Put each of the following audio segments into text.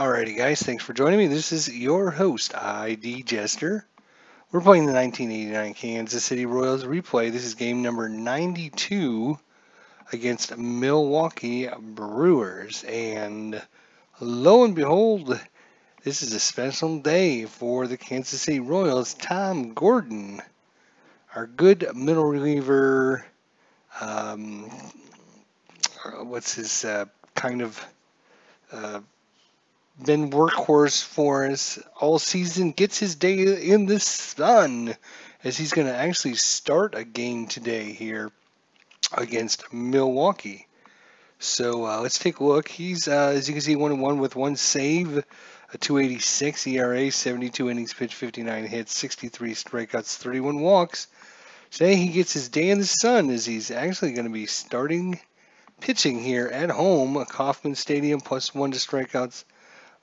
Alrighty, guys, thanks for joining me. This is your host, ID Jester. We're playing the 1989 Kansas City Royals replay. This is game number 92 against Milwaukee Brewers. And lo and behold, this is a special day for the Kansas City Royals. Tom Gordon, our good middle reliever, um, what's his kind of uh, been workhorse for us all season, gets his day in the sun as he's going to actually start a game today here against Milwaukee. So let's take a look. He's, as you can see, 1-1 with one save, a 2.86 ERA, 72 innings pitched, 59 hits, 63 strikeouts, 31 walks. Today he gets his day in the sun as he's actually going to be starting pitching here at home, at Kauffman Stadium, +1 to strikeouts,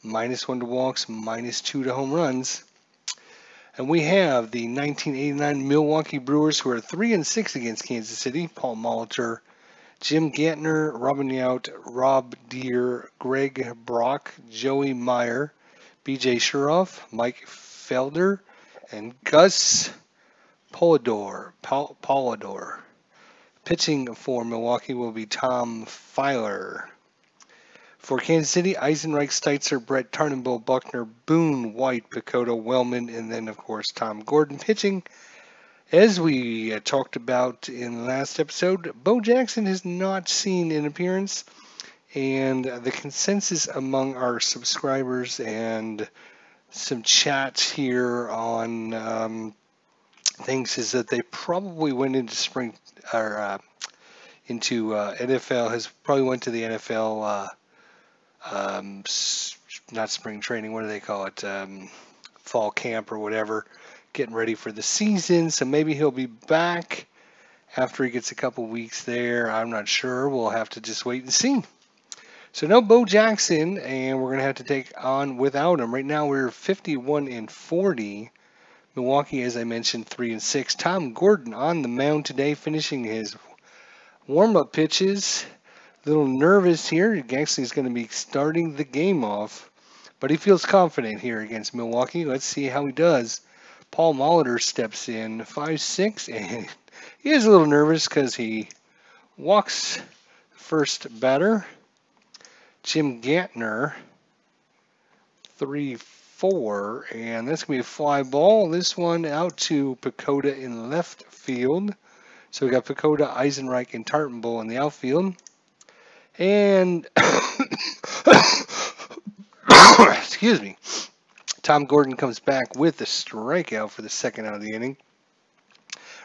-1 to walks, -2 to home runs. And we have the 1989 Milwaukee Brewers, who are 3-6 against Kansas City. Paul Molitor, Jim Gantner, Robin Yount, Rob Deere, Greg Brock, Joey Meyer, B.J. Shuroff, Mike Felder, and Gus Polidor. Pitching for Milwaukee will be Tom Filer. For Kansas City, Eisenreich, Steitzer, Brett, Turnbull, Buckner, Boone, White, Picoto, Wellman, and then, of course, Tom Gordon pitching. As we talked about in the last episode, Bo Jackson has not seen an appearance, and the consensus among our subscribers and some chats here on things is that they probably went into spring or into NFL, has probably went to the NFL. Not spring training, what do they call it? Fall camp or whatever, getting ready for the season. So maybe he'll be back after he gets a couple weeks there. I'm not sure. We'll have to just wait and see. So no Bo Jackson, and we're going to have to take on without him. Right now we're 51-40. Milwaukee, as I mentioned, 3-6. Tom Gordon on the mound today, finishing his warm-up pitches. A little nervous here. He actually is going to be starting the game off, but he feels confident here against Milwaukee. Let's see how he does. Paul Molitor steps in, 5-6, and he is a little nervous because he walks the first batter. Jim Gantner, 3-4, and that's going to be a fly ball. This one out to Picoto in left field. So we got Picoto, Eisenreich, and Tartenbull in the outfield. And, excuse me, Tom Gordon comes back with a strikeout for the second out of the inning.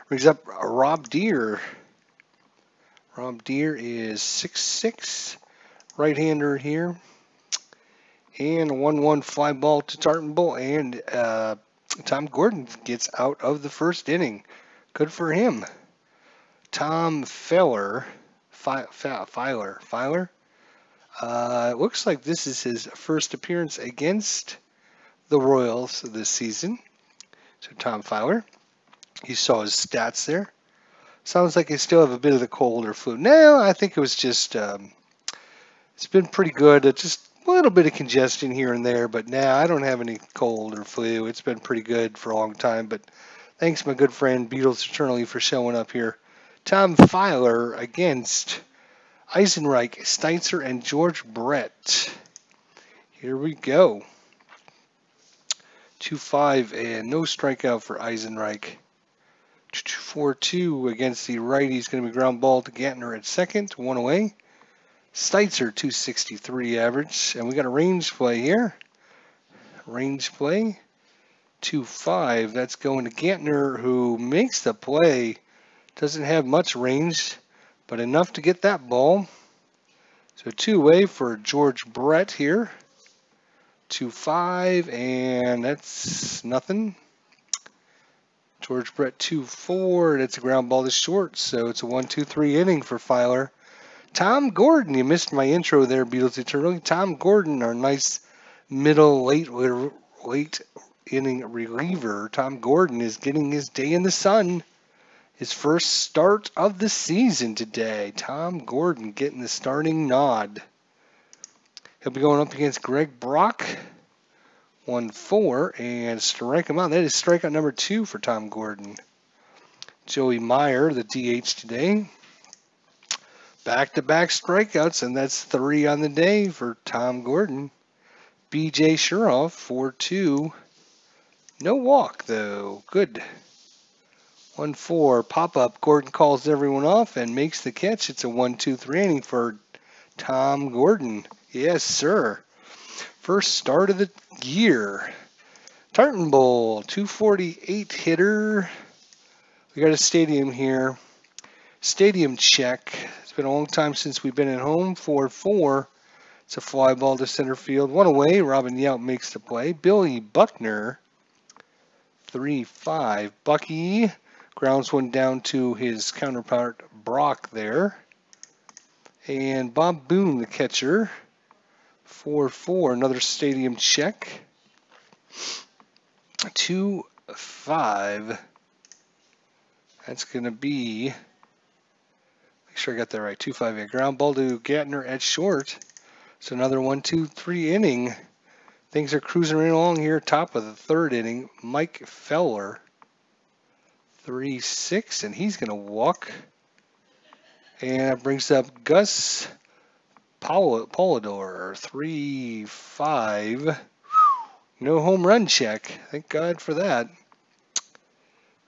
Brings up Rob Deere. Rob Deere is 6'6", right-hander here. And a 1-1 fly ball to Tartenbull, and Tom Gordon gets out of the first inning. Good for him. Tom Filer. It looks like this is his first appearance against the Royals this season. So Tom Filer, you saw his stats there. Sounds like he still have a bit of the cold or flu. No, I think it was just, it's been pretty good. It's just a little bit of congestion here and there, but now I don't have any cold or flu. It's been pretty good for a long time, but thanks, my good friend Beatles Eternally, for showing up here. Tom Filer against Eisenreich, Steitzer, and George Brett. Here we go. 2-5 and no strikeout for Eisenreich. 4-2 against the righty. He's going to be ground ball to Gantner at second, 1 away. Steitzer, 263 average. And we got a range play here. Range play. 2-5. That's going to Gantner, who makes the play. Doesn't have much range, but enough to get that ball. So 2 away for George Brett here. 2-5, and that's nothing. George Brett 2-4, and it's a ground ball to short, so it's a 1-2-3 inning for Filer. Tom Gordon, you missed my intro there, Beatles Eternally. Tom Gordon, our nice middle late inning reliever. Tom Gordon is getting his day in the sun. His first start of the season today. Tom Gordon getting the starting nod. He'll be going up against Greg Brock. 1-4 and strike him out. That is strikeout number 2 for Tom Gordon. Joey Meyer, the DH today. Back-to-back strikeouts, and that's 3 on the day for Tom Gordon. B.J. Shuroff, 4-2. No walk, though. Good. 1-4. Pop-up. Gordon calls everyone off and makes the catch. It's a 1-2-3 inning for Tom Gordon. Yes, sir. First start of the year. Tartan Bowl, 248 hitter. We got a stadium here. Stadium check. It's been a long time since we've been at home. 4-4. It's a fly ball to center field. One away. Robin Yount makes the play. Billy Buckner. 3-5. Bucky grounds one down to his counterpart Brock there. And Bob Boone, the catcher. 4-4. Another stadium check. 2-5. That's going to be, make sure I got that right, 2-5. A ground ball to Gatner at short. So another 1-2-3 inning. Things are cruising right along here, top of the third inning. Mike Feller, 3-6, and he's going to walk. And that brings up Gus Polidor, 3-5. No home run check. Thank God for that.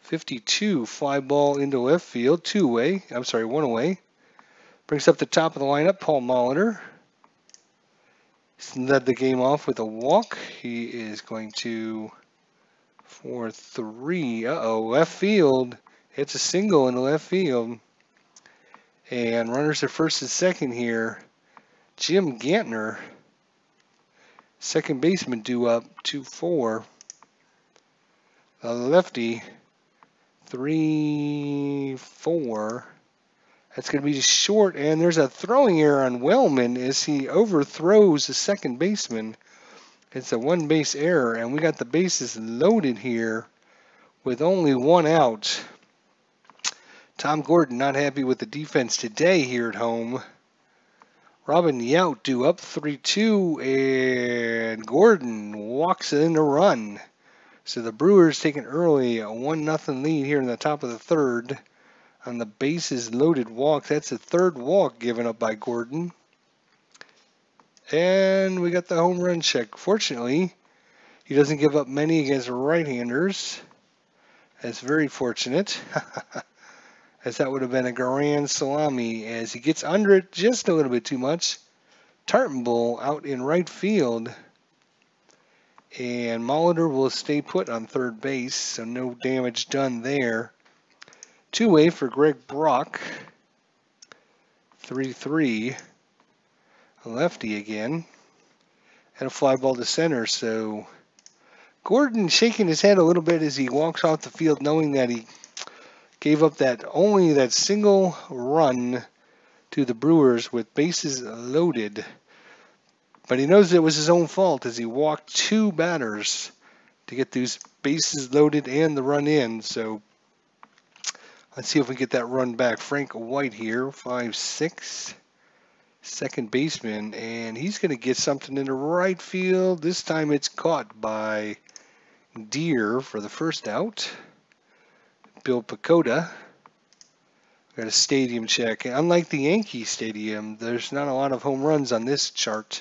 52, fly ball into left field, one away. Brings up the top of the lineup, Paul Molitor. He's led the game off with a walk. He is going to 4-3. Left field. It's a single in the left field. And runners at first and second here. Jim Gantner, second baseman, due up 2-4. The lefty, 3-4. That's going to be short, and there's a throwing error on Wellman as he overthrows the second baseman. It's a one-base error, and we got the bases loaded here with only one out. Tom Gordon not happy with the defense today here at home. Robin Yount due up 3-2, and Gordon walks it in a run. So the Brewers take an early 1-0 lead here in the top of the third on the bases loaded walk. That's the third walk given up by Gordon. And we got the home run check. Fortunately, he doesn't give up many against right-handers. That's very fortunate. As that would have been a grand salami as he gets under it just a little bit too much. Tartan Bowl out in right field. And Molitor will stay put on third base, so no damage done there. Two-way for Greg Brock. 3-3. A lefty again. And a fly ball to center, so Gordon shaking his head a little bit as he walks off the field, knowing that he gave up only that single run to the Brewers with bases loaded. But he knows it was his own fault as he walked two batters to get those bases loaded and the run in. So let's see if we get that run back. Frank White here, 5'6", second baseman, and he's going to get something into right field. This time it's caught by Deere for the first out. Bill Pacoda. Got a stadium check. Unlike the Yankee Stadium, there's not a lot of home runs on this chart.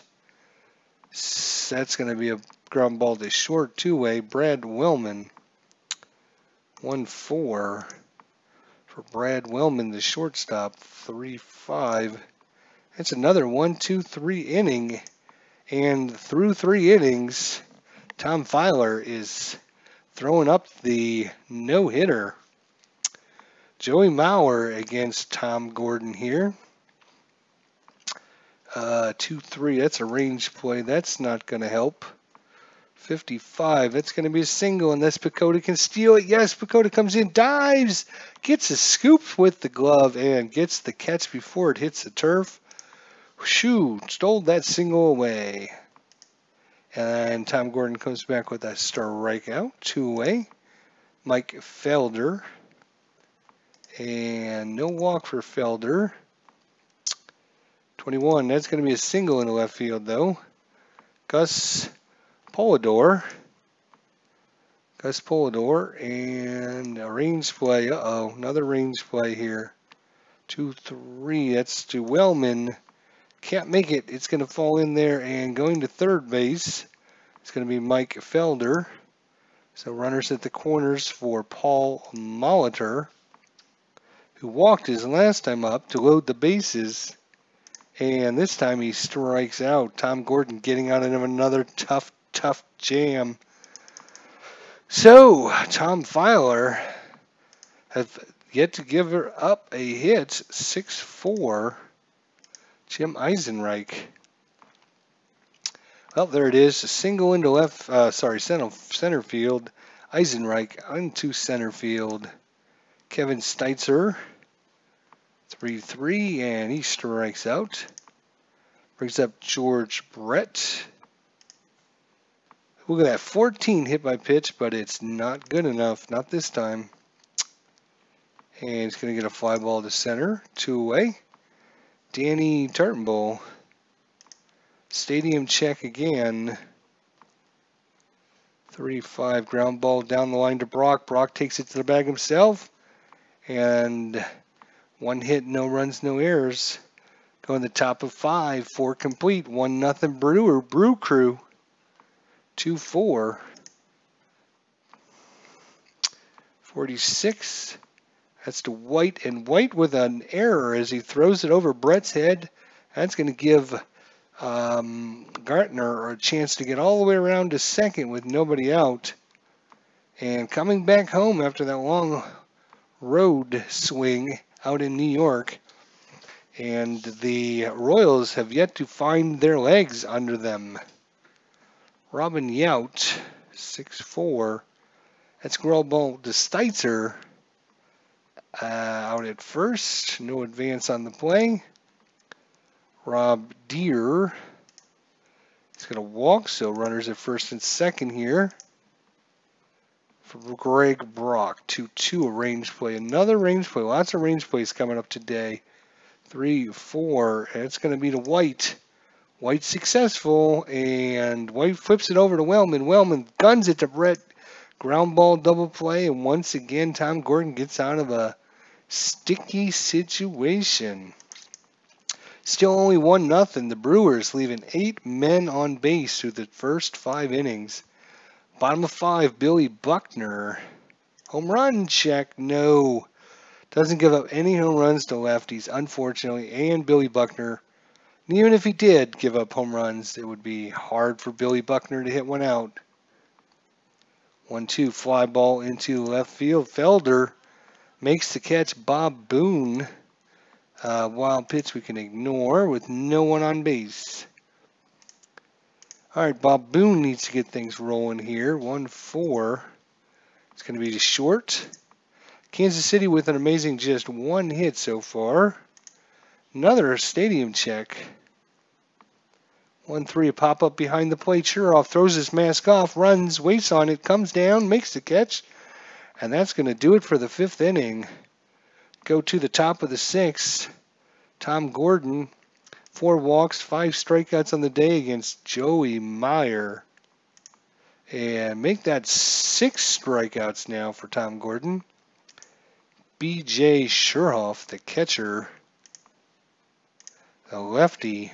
That's going to be a ground ball to short, two-way. Brad Wellman. 1-4 for Brad Wellman, the shortstop. 3-5. That's another 1-2-3 inning. And through 3 innings, Tom Filer is throwing up the no-hitter. Joey Mauer against Tom Gordon here. 2-3, that's a range play. That's not going to help. 55, that's going to be a single unless Pacoda can steal it. Yes, Pacoda comes in, dives, gets a scoop with the glove, and gets the catch before it hits the turf. Shoo, stole that single away. And Tom Gordon comes back with a strikeout, 2-away. Mike Felder. And no walk for Felder. 21. That's going to be a single in the left field, though. Gus Polidor. And a range play. Uh-oh, another range play here. 2-3. That's to Wellman. Can't make it. It's going to fall in there, and going to third base, it's going to be Mike Felder. So runners at the corners for Paul Molitor, who walked his last time up to load the bases. And this time he strikes out. Tom Gordon getting out of another tough jam. So Tom Filer have yet to give her up a hit. 6-4. Jim Eisenreich. Well, there it is. A single into center field. Eisenreich into center field. Kevin Steitzer. 3-3, and he strikes out. Brings up George Brett. Look at that, 14 hit by pitch, but it's not good enough. Not this time. And he's going to get a fly ball to center. 2 away. Danny Tartenbull. Stadium check again. 3-5 ground ball down the line to Brock. Brock takes it to the bag himself. And 1 hit, no runs, no errors. Going the top of 5, 4 complete. 1-0 Brew Crew. 2-4. 46. That's to White, and White with an error as he throws it over Brett's head. That's going to give Gartner a chance to get all the way around to second with nobody out. And coming back home after that long road swing out in New York. And the Royals have yet to find their legs under them. Robin Yount, 6-4. That's ground ball to Steitzer. Out at first. No advance on the play. Rob Deere. He's going to walk, so runners at first and second here. For Greg Brock, 2-2, a range play. Another range play. Lots of range plays coming up today. 3-4, and it's going to be to White. White successful, and White flips it over to Wellman. Wellman guns it to Brett. Ground ball double play, and once again, Tom Gordon gets out of a sticky situation. Still only 1-0. The Brewers leaving 8 men on base through the first 5 innings. Bottom of 5, Billy Buckner. Home run check, no. Doesn't give up any home runs to lefties, unfortunately, and Billy Buckner. And even if he did give up home runs, it would be hard for Billy Buckner to hit one out. 1-2, fly ball into left field. Felder makes the catch. Bob Boone. Wild pitch we can ignore with no one on base. All right, Bob Boone needs to get things rolling here. 1-4. It's going to be to short. Kansas City with an amazing just 1 hit so far. Another stadium check. 1-3, a pop-up behind the plate. Shuroff throws his mask off, runs, waits on it, comes down, makes the catch. And that's going to do it for the 5th inning. Go to the top of the 6th. Tom Gordon, 4 walks, 5 strikeouts on the day against Joey Meyer. And make that 6 strikeouts now for Tom Gordon. B.J. Shuroff, the catcher, the lefty.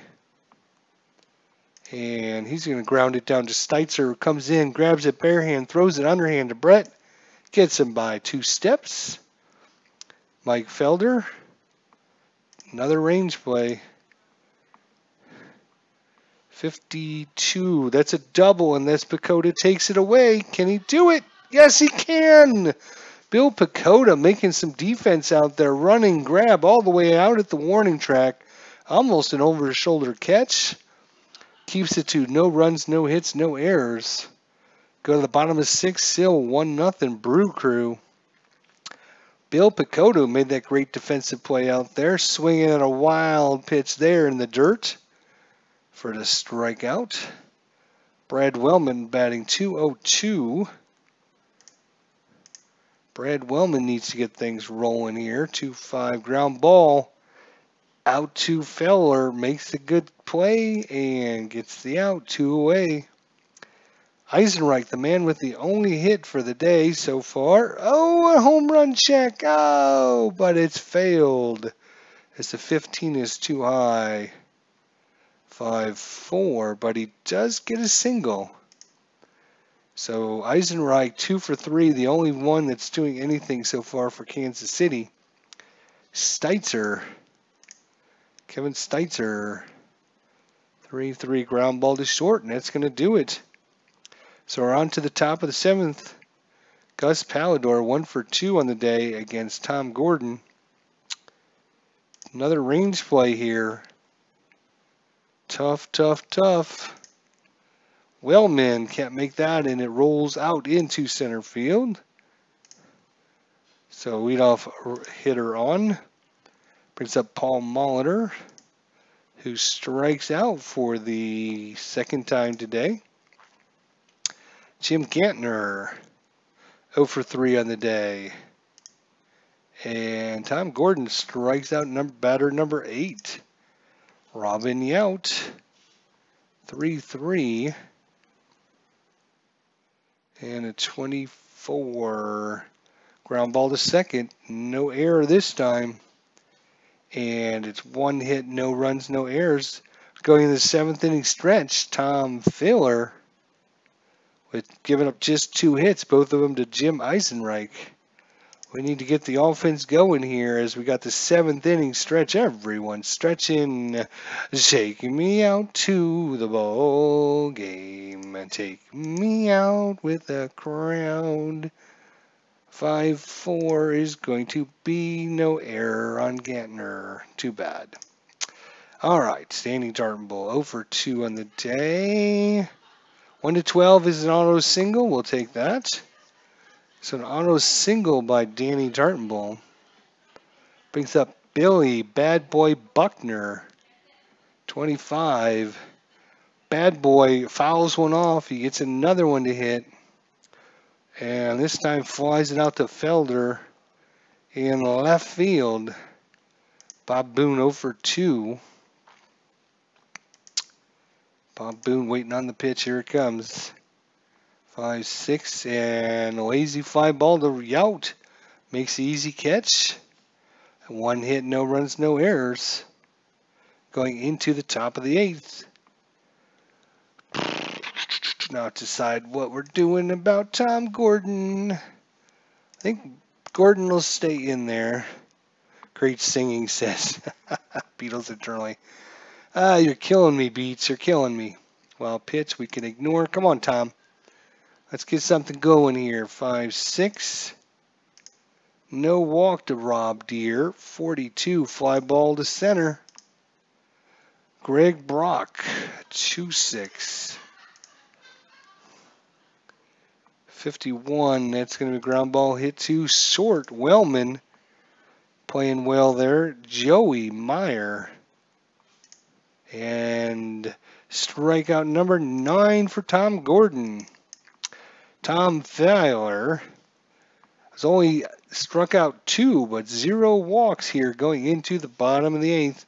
And he's going to ground it down to Steitzer, who comes in, grabs it barehand, throws it underhand to Brett. Gets him by 2 steps. Mike Felder. Another range play. 52. That's a double, and this Pacoda takes it away. Can he do it? Yes, he can. Bill Pacoda making some defense out there, running, grab all the way out at the warning track. Almost an over-the-shoulder catch. Keeps it to no runs, no hits, no errors. Go to the bottom of 6, still 1-0 Brew Crew. Bill Pacoda made that great defensive play out there, swinging at a wild pitch there in the dirt for the strikeout. Brad Wellman batting .202. Brad Wellman needs to get things rolling here. 2-5 ground ball Out to Feller, makes a good play and gets the out, 2 away. Eisenreich, the man with the only hit for the day so far. Oh, a home run check. Oh, but it's failed as the 15 is too high. 5-4, but he does get a single. So Eisenreich 2 for 3, the only one that's doing anything so far for Kansas City. Steitzer, Kevin Steitzer, 3-3 ground ball to short, and that's going to do it. So we're on to the top of the 7th. Gus Pallador 1 for 2 on the day against Tom Gordon. Another range play here. Tough, tough, tough. Wellman can't make that, and it rolls out into center field. So leadoff hitter on. Brings up Paul Molitor, who strikes out for the second time today. Jim Gantner, 0 for 3 on the day. And Tom Gordon strikes out batter number 8. Robin Yount, 3-3. And a 24. Ground ball to second. No error this time. And it's 1 hit, no runs, no errors. Going in the 7th inning stretch, Tom Filler with giving up just 2 hits, both of them to Jim Eisenreich. We need to get the offense going here as we got the 7th inning stretch. Everyone stretching, shaking me out to the ball game, and take me out with a crowd. 5-4 is going to be no error on Gantner. Too bad. All right, standing Darton Bull 0 for 2 on the day. 1-12 is an auto single. We'll take that. So an auto single by Danny Dartenbull brings up Billy Bad Boy Buckner, 25. Bad Boy fouls one off. He gets another one to hit. And this time flies it out to Felder in left field. Bob Boone 0 for 2. Bob Boone waiting on the pitch. Here it comes. 5-6 and a lazy fly ball to Yount. Makes the easy catch. 1 hit, no runs, no errors. Going into the top of the 8th. Now decide what we're doing about Tom Gordon. I think Gordon will stay in there. Great singing, says Beatles eternally. You're killing me, Beats. You're killing me. Well, pitch we can ignore. Come on, Tom. Let's get something going here. 5-6. No walk to Rob Deere. 42. Fly ball to center. Greg Brock. 2-6. 51. That's going to be a ground ball hit to short. Wellman playing well there. Joey Meyer. And strikeout number 9 for Tom Gordon. Tom Fowler has only struck out 2, but 0 walks here going into the bottom of the 8th.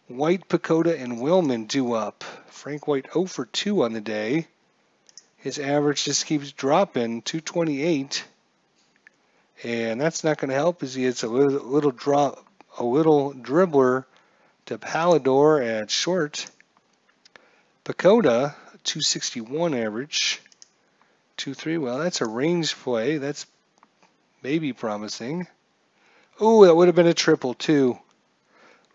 White, Pacoda, and Wellman due up. Frank White 0 for 2 on the day. His average just keeps dropping, 228. And that's not going to help as he hits a little dribbler to Pallador at short. Pacoda, 261 average. 2-3. Well, that's a range play. That's maybe promising. Oh, that would have been a triple, too.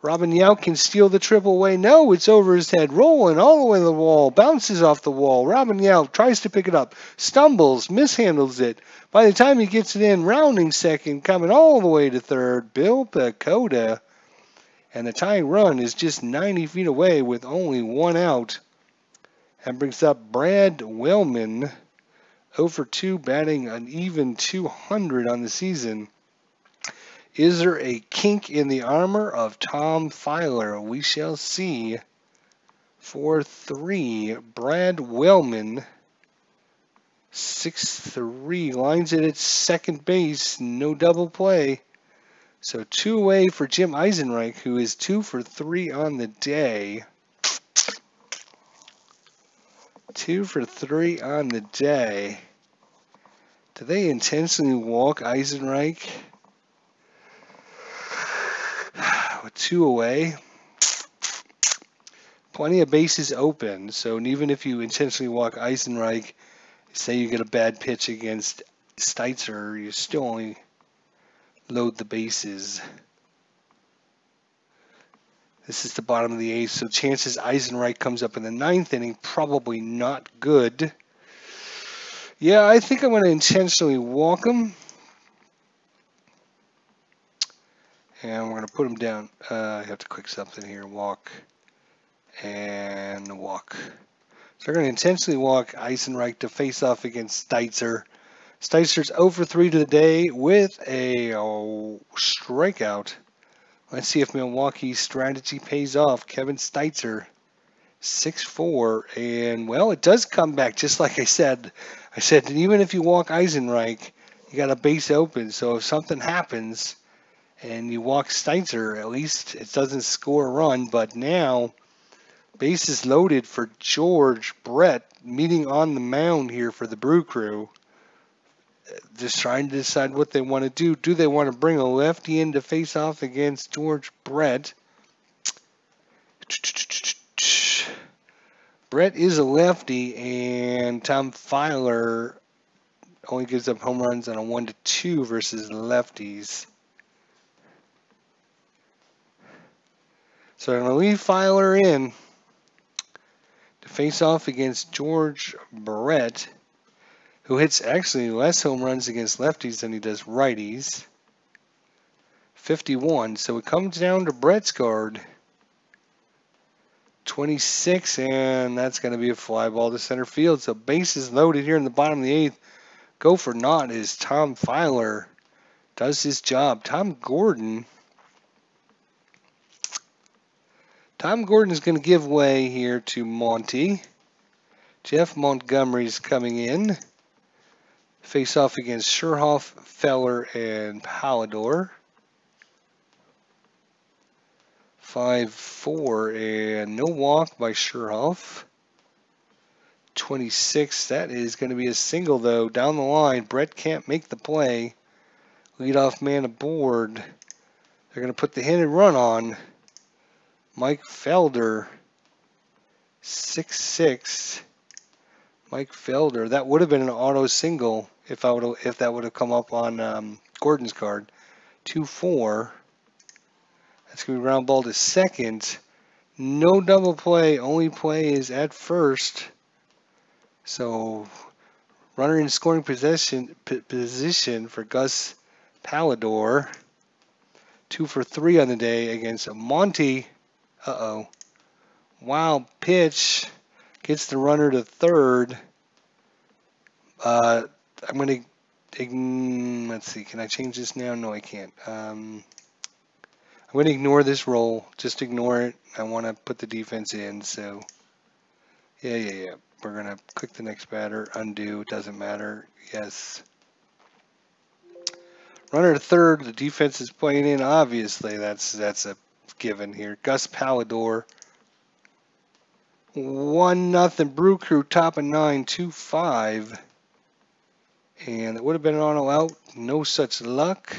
Robin Yount can steal the triple away. No, it's over his head. Rolling all the way to the wall. Bounces off the wall. Robin Yount tries to pick it up. Stumbles. Mishandles it. By the time he gets it in, rounding second, coming all the way to third, Bill Pacoda. And the tying run is just 90 feet away with only 1 out. That brings up Brad Wellman. 0 for 2, batting an even 200 on the season. Is there a kink in the armor of Tom Fowler? We shall see. 4-3, Brad Wellman. 6-3, lines it at second base. No double play. So 2 away for Jim Eisenreich, who is 2 for 3 on the day. 2 for 3 on the day. Do they intentionally walk Eisenreich? With 2 away. Plenty of bases open, so even if you intentionally walk Eisenreich, say you get a bad pitch against Steitzer, you still only load the bases. This is the bottom of the 8th, so chances Eisenreich comes up in the 9th inning, probably not good. Yeah, I think I'm going to intentionally walk him. And we're going to put him down. I have to click something here. Walk. And walk. So we're going to intentionally walk Eisenreich to face off against Steitzer. Steitzer's 0 for 3 to the day with a strikeout. Let's see if Milwaukee's strategy pays off. Kevin Steitzer, 6-4. And, well, it does come back, just like I said. I said that even if you walk Eisenreich, you got a base open. So if something happens and you walk Steitzer, at least it doesn't score a run. But now, bases loaded for George Brett meeting on the mound here for the Brew Crew. Just trying to decide what they want to do. Do they want to bring a lefty in to face off against George Brett? Brett is a lefty, and Tom Filer only gives up home runs on a 1-2 versus lefties. So I'm going to leave Filer in to face off against George Brett, who hits actually less home runs against lefties than he does righties. 51. So it comes down to Brett's card. 26, and that's going to be a fly ball to center field. So bases loaded here in the bottom of the 8th. Go for naught as Tom Filer does his job. Tom Gordon is going to give way here to Monty. Jeff Montgomery's coming in. Face off against Scherhoff, Feller, and Pallador. 5-4, and no walk by Scherhoff. 26, that is going to be a single, though. Down the line, Brett can't make the play. Leadoff man aboard. They're going to put the hit and run on Mike Felder. 6-6. Mike Felder. That would have been an auto single if that would have come up on Gordon's card. 2-4. That's going to be ground ball to second. No double play. Only play is at first. So runner in scoring position for Gus Pallador. 2 for 3 on the day against Monty. Wild pitch. Gets the runner to third. I'm going to, let's see, can I change this now? No, I can't. I'm going to ignore this roll. Just ignore it. I want to put the defense in. So, yeah. We're going to click the next batter. Undo. Doesn't matter. Yes. Runner to third. The defense is playing in. Obviously, that's a given here. Gus Pallador. 1-0 Brew Crew, top of 9, 2-5. And it would have been an auto out. No such luck.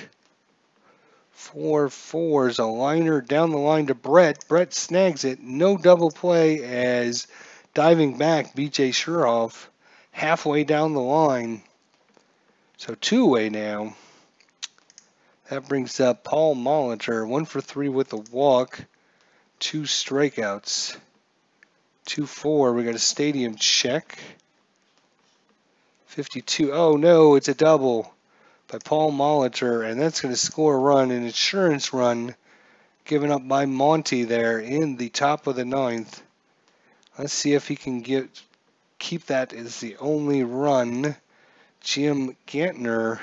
4-4 is a liner down the line to Brett. Brett snags it. No double play as diving back B.J. Scherhoff halfway down the line. So 2 away now. That brings up Paul Molitor. 1 for 3 with a walk. 2 strikeouts. 2-4. We got a stadium check. 52. Oh no, it's a double by Paul Molitor, and that's going to score a run, an insurance run given up by Monty there in the top of the 9th. Let's see if he can keep that as the only run. Jim Gantner,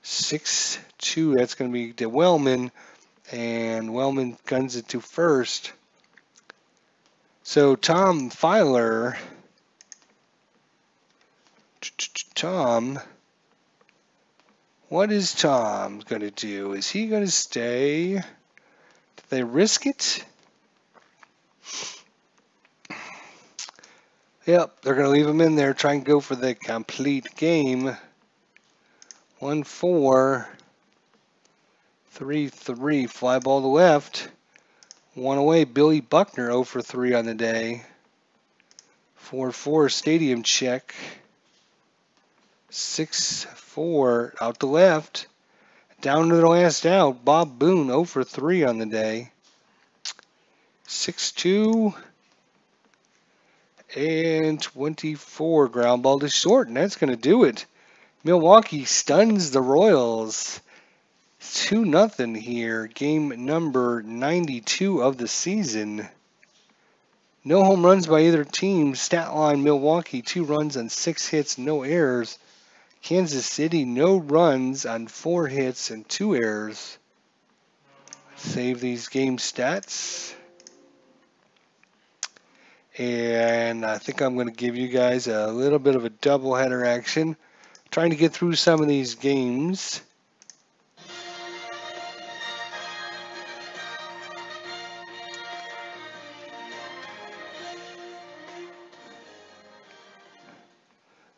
6-2. That's going to be to Wellman, and Wellman guns it to first. So Tom Filer, What is Tom going to do? Is he going to stay? Did they risk it? Yep, they're going to leave him in there, try and go for the complete game. 1-4, 3-3, fly ball to left. One away, Billy Buckner 0 for 3 on the day. 4-4, stadium check. 6-4, out to left. Down to the last out, Bob Boone 0 for 3 on the day. 6-2. And 24, ground ball to short, and that's going to do it. Milwaukee stuns the Royals. 2-0 here. Game number 92 of the season. No home runs by either team. Stat line, Milwaukee, 2 runs on 6 hits, no errors. Kansas City, no runs on 4 hits and 2 errors. Save these game stats. And I think I'm going to give you guys a little bit of a doubleheader action. Trying to get through some of these games.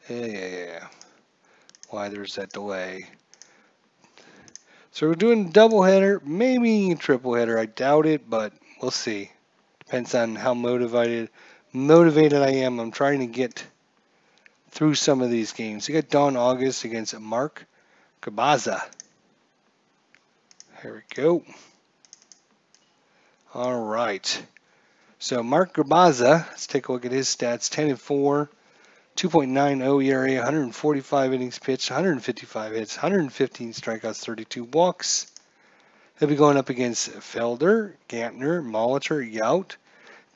Yeah. Why there's that delay. So we're doing a doubleheader, maybe a tripleheader. I doubt it, but we'll see. Depends on how motivated I am. I'm trying to get through some of these games. You got Don August against Mark Gabaza. Here we go. All right. So Mark Gabaza, let's take a look at his stats. 10-4, 2.90 ERA, 145 innings pitched, 155 hits, 115 strikeouts, 32 walks. He'll be going up against Felder, Gantner, Molitor, Yout,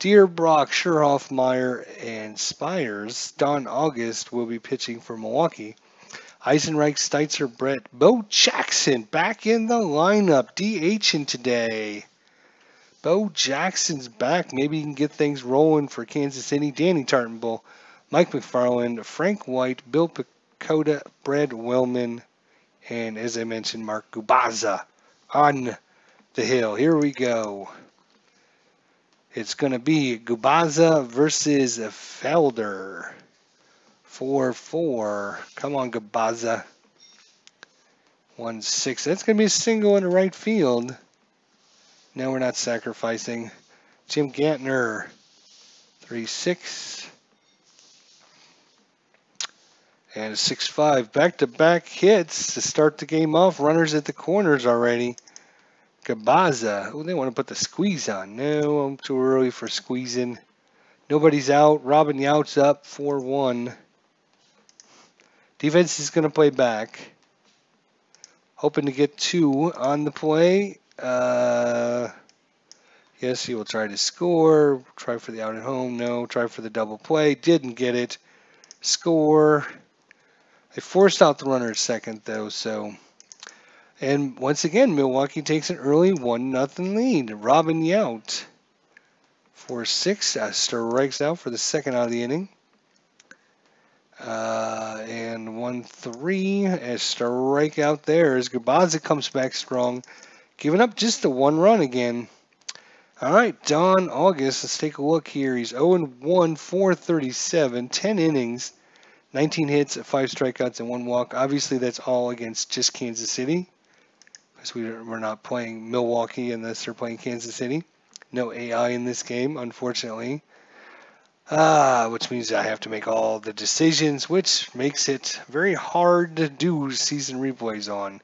Deerbrock, Scherhoffmeyer, and Spires. Don August will be pitching for Milwaukee. Eisenreich, Steitzer, Brett, Bo Jackson back in the lineup, DHing today. Bo Jackson's back. Maybe he can get things rolling for Kansas City. Danny Tartenbull, Mike McFarland, Frank White, Bill Picotta, Brad Wellman, and as I mentioned, Mark Gabaza on the hill. Here we go. It's going to be Gabaza versus Felder. 4-4. Come on, Gabaza. 1-6. That's going to be a single in the right field. Now we're not sacrificing. Jim Gantner. 3-6. And a 6-5. Back-to-back hits to start the game off. Runners at the corners already. Gabaza. Oh, they want to put the squeeze on. No, I'm too early for squeezing. Nobody's out. Robin Yout's up 4-1. Defense is going to play back. Hoping to get 2 on the play. Yes, he will try to score. Try for the out at home. No. Try for the double play. Didn't get it. Score. They forced out the runner at second, though, so... And once again, Milwaukee takes an early 1-0 lead. Robin Yout. 4-6. Strikes out for the second out of the inning. And 1-3. A strikeout there as Gabaza comes back strong. Giving up just the 1 run again. All right, Don August. Let's take a look here. He's 0-1, 437, 10 innings, 19 hits, 5 strikeouts, and 1 walk. Obviously, that's all against just Kansas City. Because we're not playing Milwaukee unless they're playing Kansas City. No AI in this game, unfortunately. Which means I have to make all the decisions, which makes it very hard to do season replays on.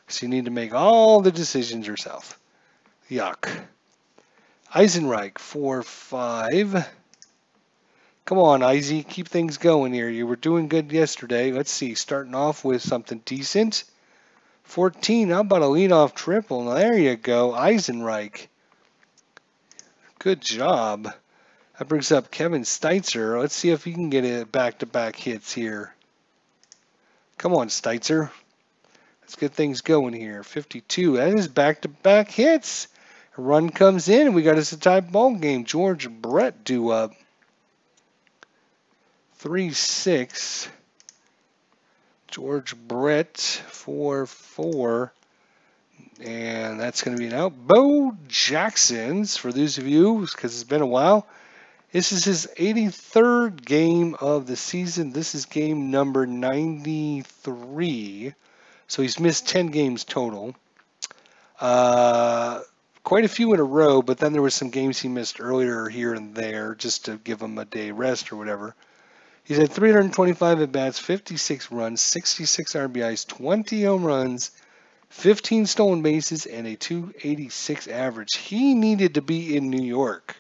So you need to make all the decisions yourself. Yuck. Eisenreich, 4-5. Come on, Izzy, keep things going here. You were doing good yesterday. Let's see, starting off with something decent. 14, how about a leadoff triple? Now, there you go, Eisenreich. Good job. That brings up Kevin Steitzer. Let's see if he can get it back-to-back hits here. Come on, Steitzer. Let's get things going here. 52, that is back-to-back hits. A run comes in, and we got us a tie ball game. George Brett due up. 3-6. George Brett, 4-4. And that's going to be an out. Bo Jackson's, for those of you, because it's been a while, this is his 83rd game of the season. This is game number 93. So he's missed 10 games total. Quite a few in a row, but then there were some games he missed earlier here and there just to give him a day rest or whatever. He's had 325 at-bats, 56 runs, 66 RBIs, 20 home runs, 15 stolen bases, and a 286 average. He needed to be in New York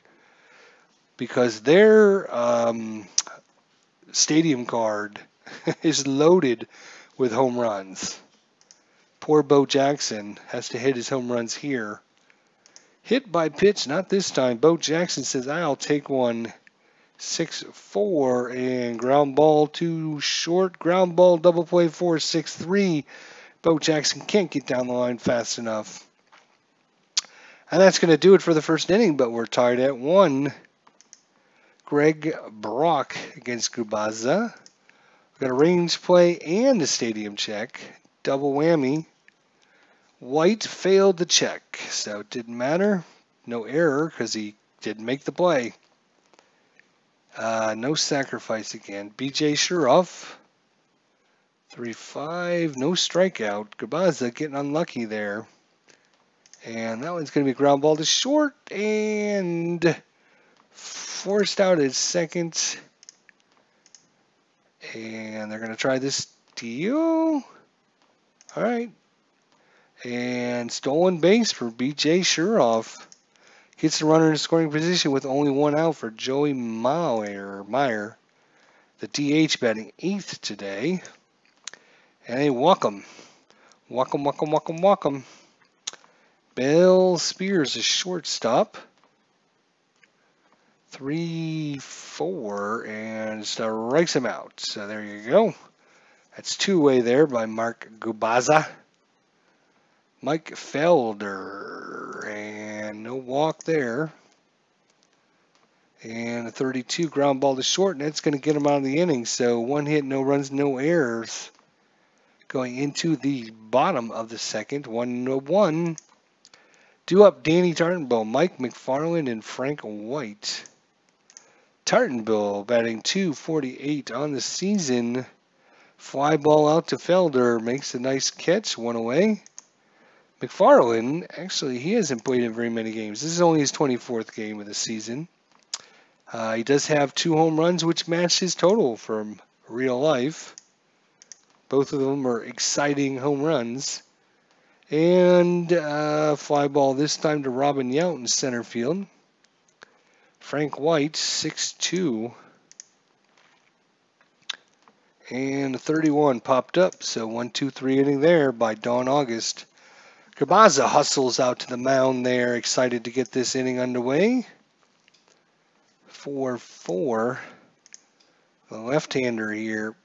because their stadium card is loaded with home runs. Poor Bo Jackson has to hit his home runs here. Hit by pitch, not this time. Bo Jackson says, I'll take one. 6-4, and ground ball too short. Ground ball, double play, 4-6-3. Bo Jackson can't get down the line fast enough. And that's going to do it for the first inning, but we're tied at 1. Greg Brock against Gubaza. We've got a range play and a stadium check. Double whammy. White failed the check, so it didn't matter. No error because he didn't make the play. No sacrifice again. BJ Shuroff. 3-5. No strikeout. Gubaza getting unlucky there. And that one's going to be ground ball to short and forced out at second. And they're going to try this steal. All right. And stolen base for BJ Shuroff. Gets the runner in scoring position with only one out for Joey Meyer. The DH batting 8th today. And they walk him. Walk him. Bill Spears, a shortstop. 3-4, and strikes him out. So there you go. That's two-way there by Mark Gubaza. Mike Felder, and no walk there. And a 32 ground ball to short, and that's going to get him out of the inning. So 1 hit, no runs, no errors. Going into the bottom of the second, 1-1. Due up Danny Tartanbill, Mike McFarland, and Frank White. Tartanbill batting .248 on the season. Fly ball out to Felder, makes a nice catch, 1 away. McFarland, actually, he hasn't played in very many games. This is only his 24th game of the season. He does have 2 home runs, which match his total from real life. Both of them are exciting home runs. And fly ball this time to Robin Yount in center field. Frank White, 6-2. And a 31 popped up. So 1-2-3 inning there by Don August. Gubaza hustles out to the mound there, excited to get this inning underway. 4-4. The left-hander here,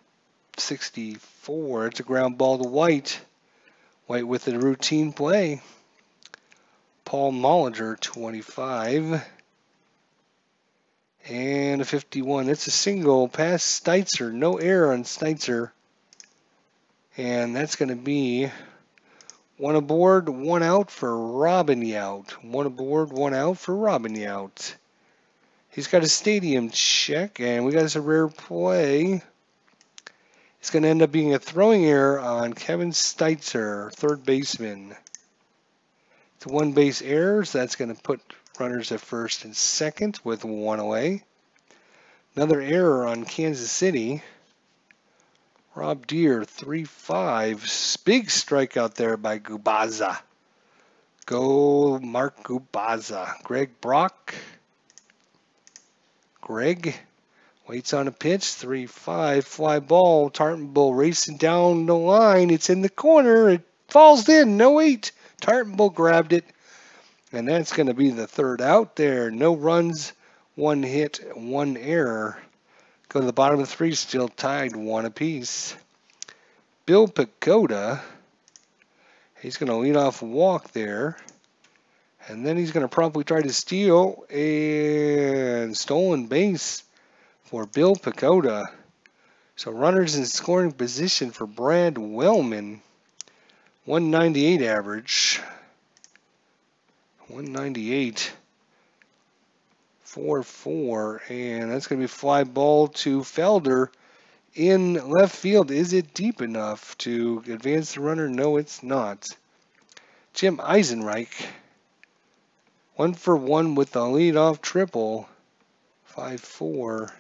64. It's a ground ball to White. White with a routine play. Paul Mollinger, 25. And a 51. It's a single past Steitzer. No error on Steitzer. And that's going to be 1 aboard, 1 out for Robin Yount. 1 aboard, 1 out for Robin Yount. He's got a stadium check, and we got a rare play. It's going to end up being a throwing error on Kevin Steitzer, third baseman. It's 1 base error, so that's going to put runners at first and second with 1 away. Another error on Kansas City. Rob Deere, 3-5. Big strikeout there by Gubaza. Go Mark Gubaza. Greg Brock. Greg waits on a pitch. 3-5. Fly ball. Tartanbill racing down the line. It's in the corner. It falls in. No wait. Tartanbill grabbed it. And that's going to be the 3rd out there. No runs, 1 hit, 1 error. Go to the bottom of 3, still tied 1 apiece. Bill Pagoda, he's going to lead off a walk there. And then he's going to probably try to steal, and stolen base for Bill Pagoda. So runners in scoring position for Brad Wellman. 198 average. 198. 4-4. And that's going to be fly ball to Felder in left field. Is it deep enough to advance the runner? No, it's not. Jim Eisenreich. 1 for 1 with the leadoff triple. 5-4.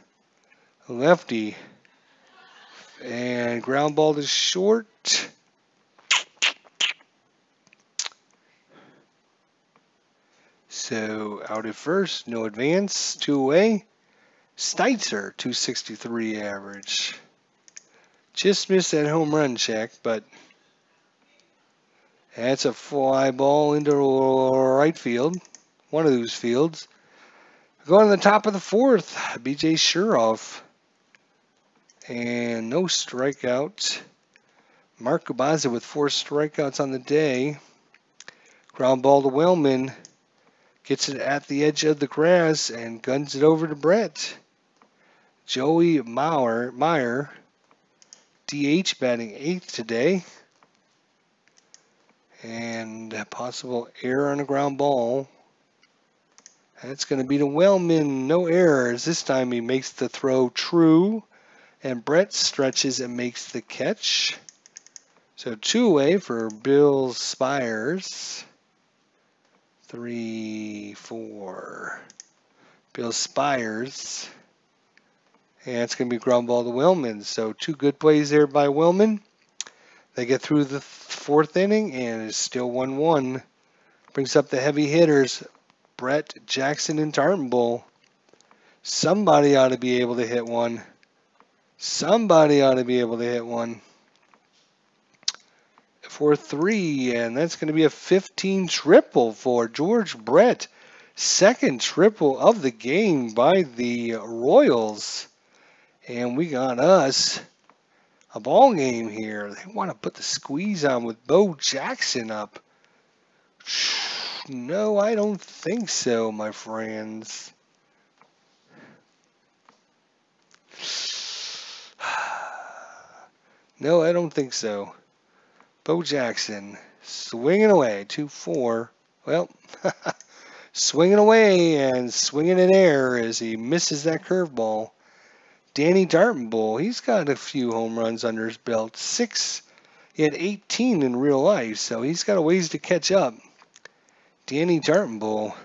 Lefty. And ground ball to short. So out at first, no advance, 2 away. Steitzer, 263 average. Just missed that home run check, but that's a fly ball into right field. One of those fields. Going to the top of the 4th, BJ Shuroff. And no strikeout. Mark Kubaza with 4 strikeouts on the day. Ground ball to Wellman. Gets it at the edge of the grass and guns it over to Brett. Joey Meyer, DH batting 8th today. And a possible error on a ground ball. That's going to be to Wellman. No errors. This time he makes the throw true. And Brett stretches and makes the catch. So 2 away for Bill Spires. 3-4. Bill Spires. And it's going to be ground ball to Wellman. So 2 good plays there by Wellman. They get through the 4th inning and it's still 1-1. Brings up the heavy hitters. Brett, Jackson, and Tartanbull. Somebody ought to be able to hit one. Somebody ought to be able to hit one. 4-3, and that's going to be a 15 triple for George Brett. 2nd triple of the game by the Royals. And we got us a ball game here. They want to put the squeeze on with Bo Jackson up. No, I don't think so, my friends. No, I don't think so. Bo Jackson swinging away, 2-4. Well, swinging away and swinging in air as he misses that curveball. Danny Tartanbull, he's got a few home runs under his belt. 6. He had 18 in real life, so he's got a ways to catch up. Danny Tartanbull.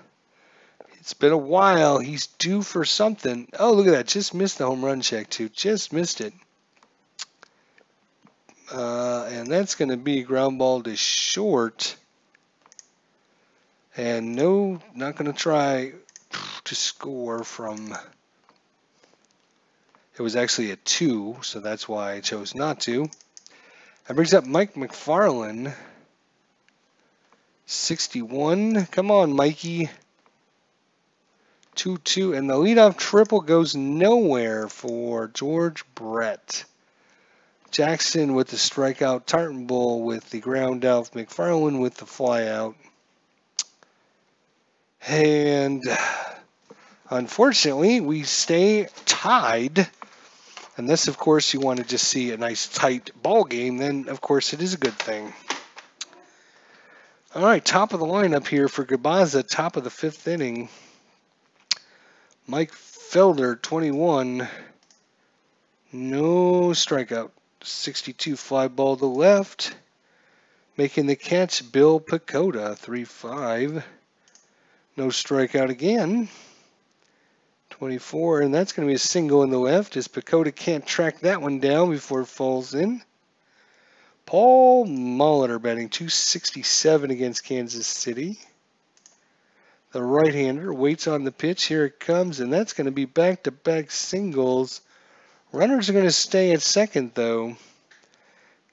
It's been a while. He's due for something. Oh, look at that. Just missed the home run check, too. Just missed it. And that's going to be ground ball to short. And no, not going to try to score from... It was actually a 2, so that's why I chose not to. That brings up Mike McFarland. 61. Come on, Mikey. 2-2. And the leadoff triple goes nowhere for George Brett. Jackson with the strikeout. Tartanbull with the ground out. McFarland with the fly out. And unfortunately, we stay tied. Unless, of course, you want to just see a nice tight ball game, then, of course, it is a good thing. All right, top of the lineup here for Gabaza, top of the 5th inning. Mike Felder, 21. No strikeout. 62 fly ball to left. Making the catch, Bill Pacoda, 3-5. No strikeout again. 24, and that's going to be a single in the left as Pacoda can't track that one down before it falls in. Paul Molitor batting 267 against Kansas City. The right-hander waits on the pitch. Here it comes, and that's going to be back-to-back singles. Runners are going to stay at second, though.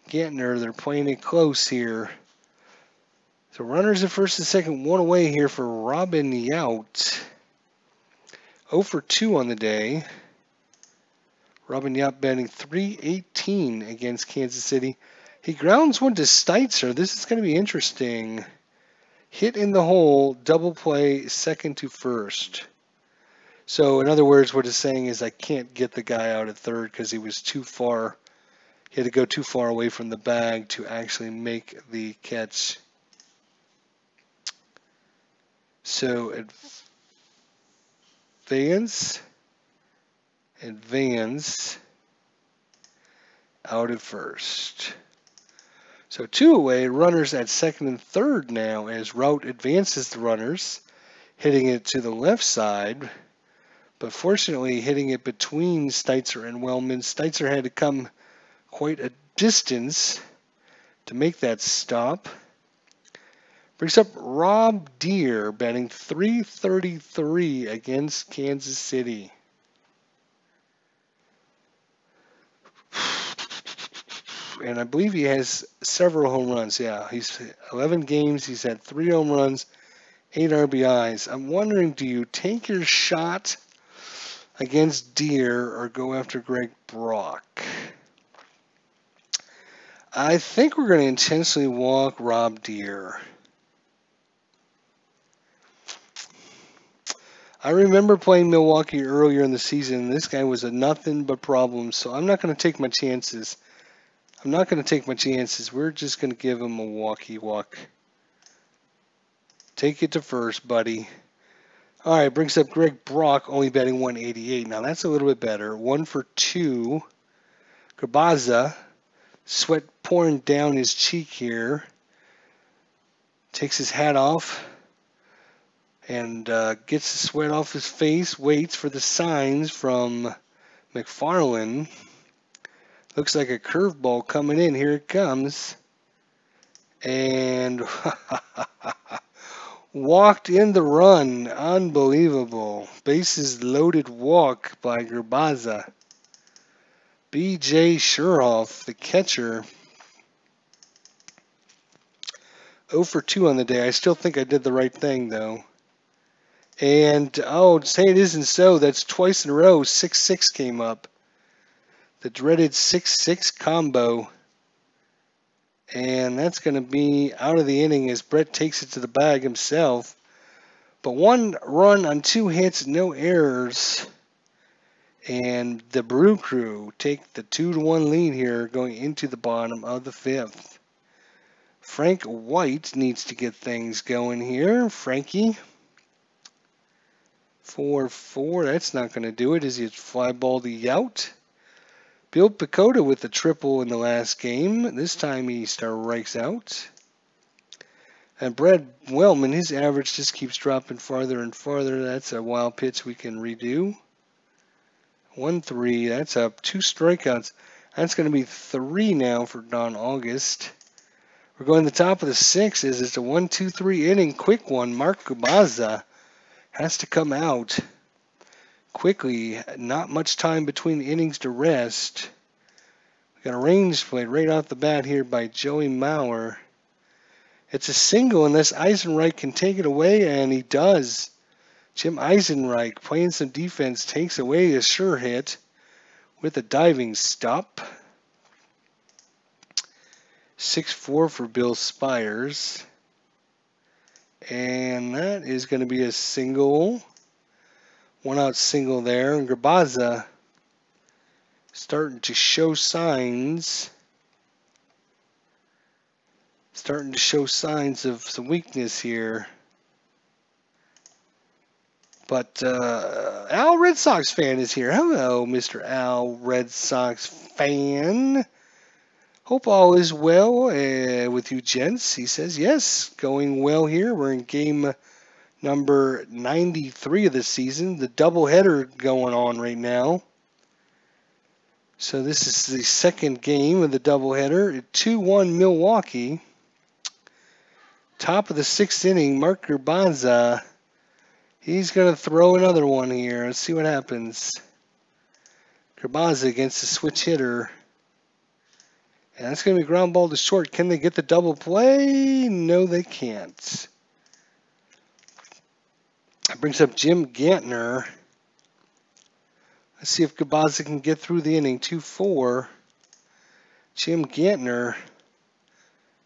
Gantner, they're playing it close here. So runners at first and second, 1 away here for Robin Yount. 0 for 2 on the day. Robin Yount batting .318 against Kansas City. He grounds one to Steitzer. This is going to be interesting. Hit in the hole, double play, second to first. So in other words, what it's saying is I can't get the guy out at third because he was too far. He had to go too far away from the bag to actually make the catch. So advance, out at first. So two away, runners at second and third now as Route advances the runners, hitting it to the left side, but fortunately hitting it between Steitzer and Wellman. Steitzer had to come quite a distance to make that stop. Brings up Rob Deere, batting .333 against Kansas City. And I believe he has several home runs. Yeah, he's 11 games. He's had 3 home runs, 8 RBIs. I'm wondering, do you take your shot against Deere or go after Greg Brock? I think we're going to intentionally walk Rob Deere. I remember playing Milwaukee earlier in the season. This guy was a nothing but problem, so I'm not going to take my chances. We're just going to give him a walk. Take it to first, buddy. All right, brings up Greg Brock, only batting .188. Now that's a little bit better. 1 for 2. Grabaza, sweat pouring down his cheek here. Takes his hat off and gets the sweat off his face. Waits for the signs from McFarland. Looks like a curveball coming in. Here it comes. And walked in the run. Unbelievable. Bases loaded walk by Grabaza. B.J. Sherhoff, the catcher. 0 for 2 on the day. I still think I did the right thing, though. And, oh, say it isn't so. That's twice in a row. 6-6 came up. The dreaded 6-6 combo. And that's going to be out of the inning as Brett takes it to the bag himself. But 1 run on 2 hits, no errors. And the Brew Crew take the 2-1 lead here going into the bottom of the 5th. Frank White needs to get things going here. Frankie. 4-4. That's not going to do it as he fly balled the out. Bill Pecota with the triple in the last game. This time he strikes out. And Brad Wellman, his average just keeps dropping farther and farther. That's a wild pitch we can redo. 1-3. That's up. 2 strikeouts. That's going to be 3 now for Don August. We're going to the top of the 6th as it's a 1-2-3 inning. Quick one. Mark Grabaza has to come out quickly. Not much time between innings to rest. We got a range play right off the bat here by Joey Mauer. It's a single unless Eisenreich can take it away, and he does. Jim Eisenreich, playing some defense, takes away a sure hit with a diving stop. 6-4 for Bill Spires. And that is going to be a single. 1-out single there. And Grabaza starting to show signs. Of some weakness here. But Al Red Sox fan is here. Hello, Mr. Al Red Sox fan. Hope all is well with you gents. He says, yes, going well here. We're in game number 93 of the season. The doubleheader going on right now. So this is the second game of the doubleheader. 2-1 Milwaukee. Top of the 6th inning, Mark Grabaza. He's going to throw another one here. Let's see what happens. Grabaza against the switch hitter. And that's going to be ground ball to short. Can they get the double play? No, they can't. That brings up Jim Gantner. Let's see if Grabaza can get through the inning. 2-4. Jim Gantner.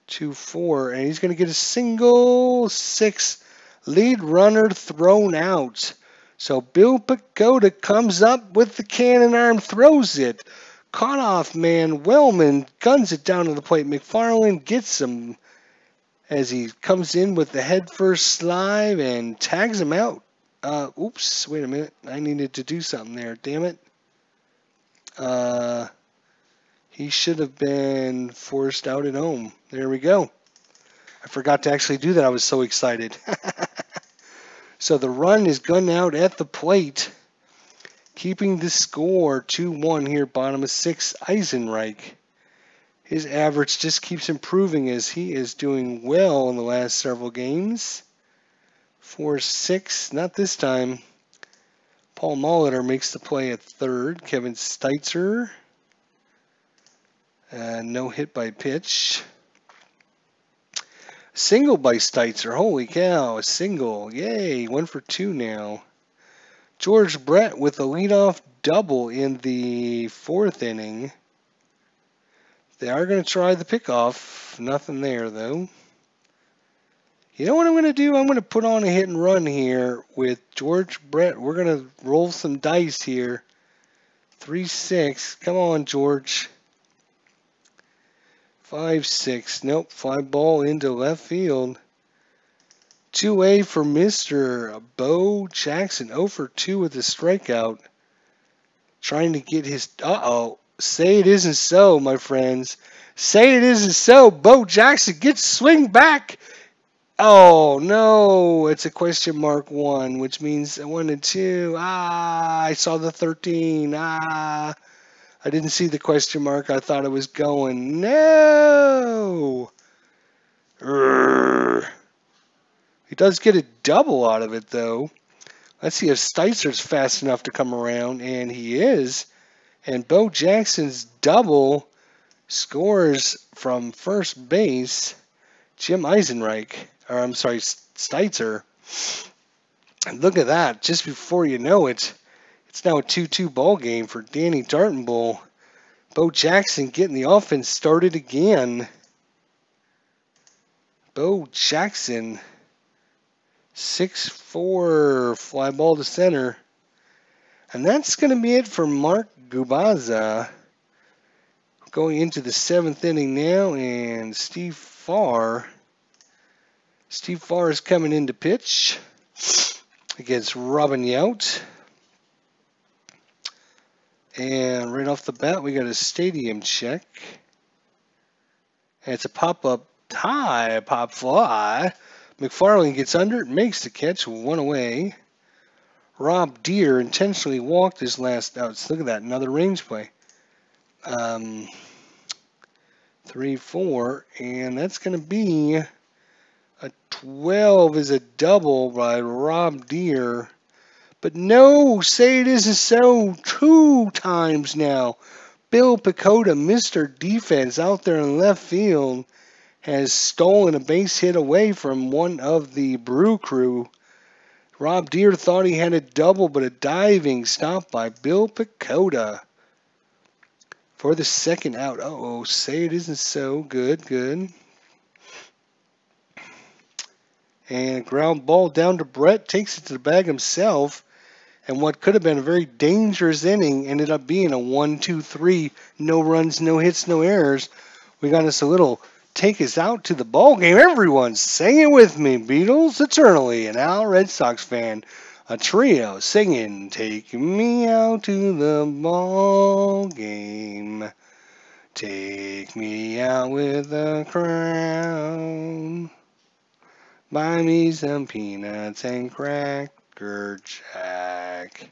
2-4. And he's going to get a single 6. Lead runner thrown out. So Bill Pagoda comes up with the cannon arm, throws it. Caught off man Wellman guns it down to the plate. McFarland gets him as he comes in with the head first slide and tags him out. Oops, wait a minute. I needed to do something there. Damn it. He should have been forced out at home. There we go. I forgot to actually do that. I was so excited. So the run is gunned out at the plate, keeping the score 2-1 here, bottom of 6, Eisenreich. His average just keeps improving as he is doing well in the last several games. 4-6, not this time. Paul Molitor makes the play at third. Kevin Steitzer, no hit by pitch. Single by Steitzer. Holy cow, a single. Yay, 1 for 2 now. George Brett with a leadoff double in the 4th inning. They are going to try the pickoff. Nothing there, though. You know what I'm going to do? I'm going to put on a hit and run here with George Brett. We're going to roll some dice here. 3-6. Come on, George. 5-6. Nope. Fly ball into left field. 2-A for Mr. Bo Jackson. 0 for 2 with a strikeout. Trying to get his... Uh-oh. Say it isn't so, my friends. Say it isn't so. Bo Jackson gets swing back. Oh, no. It's a question mark 1, which means 1 and 2. I saw the 13. I didn't see the question mark. I thought it was going. No. He does get a double out of it, though. Let's see if Steitzer's fast enough to come around, and he is. And Bo Jackson's double scores from first base. Jim Eisenreich, or I'm sorry, Steitzer. And look at that. Just before you know it, it's now a 2-2 ball game for Danny Dartenbull. Bo Jackson getting the offense started again. Bo Jackson, 6-4, fly ball to center. And that's going to be it for Mark Gubaza. Going into the 7th inning now, and Steve Farr. Steve Farr is coming in to pitch against Robin Yount. And right off the bat, we got a stadium check. And it's a pop-up high, pop fly. McFarland gets under it, makes the catch, 1 away. Rob Deere intentionally walked his last outs. Look at that, another range play. 3-4, and that's going to be a 12 is a double by Rob Deere. But no, say it isn't so. 2 times now. Bill Pagoda, Mr. Defense, out there in left field, has stolen a base hit away from one of the Brew Crew. Rob Deere thought he had a double, but a diving stop by Bill Pagoda for the 2nd out. Uh-oh, say it isn't so. Good, good. And a ground ball down to Brett, takes it to the bag himself. And what could have been a very dangerous inning ended up being a 1-2-3, no runs, no hits, no errors. We got us a little take us out to the ball game. Everyone, sing it with me. Beatles eternally, an Al Red Sox fan. A trio singing, take me out to the ball game. Take me out with a crown. Buy me some peanuts and cracker jack.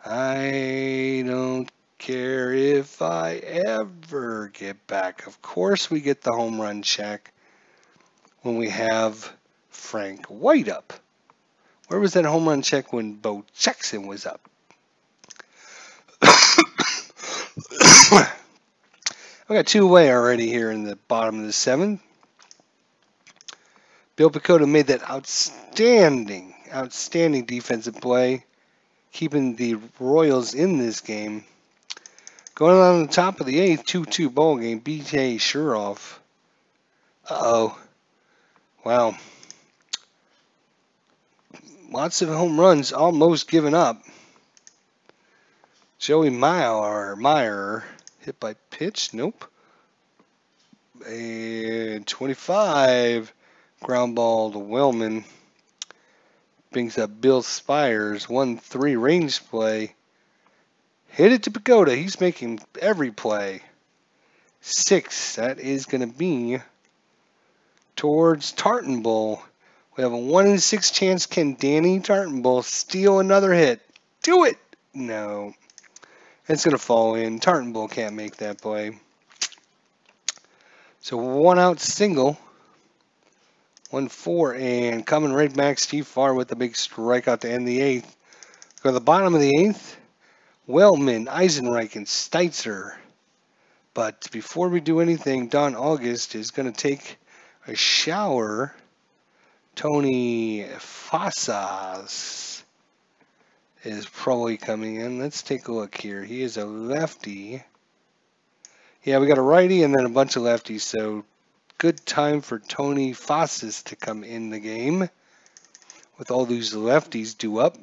I don't care if I ever get back. Of course we get the home run check when we have Frank White up. Where was that home run check when Bo Jackson was up? I got 2 away already here in the bottom of the 7th. Bill Pagoda made that outstanding defensive play, keeping the Royals in this game. Going on the top of the 8th, 2-2 ball game, B.J. Shuroff. Uh-oh. Wow. Lots of home runs almost given up. Joey Meyer hit by pitch. Nope. And 25. Ground ball to Wellman. Brings up Bill Spires. 1-3 range play. Hit it to Pagoda. He's making every play. 6. That is going to be towards Tartanbull. We have a 1 in 6 chance. Can Danny Tartanbull steal another hit? Do it! No. It's going to fall in. Tartanbull can't make that play. So 1 out single. 1-4. And coming right back, Steve Farr with the big strikeout to end the 8th. Go to the bottom of the 8th. Wellman, Eisenreich, and Steitzer. But before we do anything, Don August is going to take a shower. Tony Fasas is probably coming in. Let's take a look here. He is a lefty. Yeah, we got a righty and then a bunch of lefties, so good time for Tony Fasas to come in the game with all these lefties due up.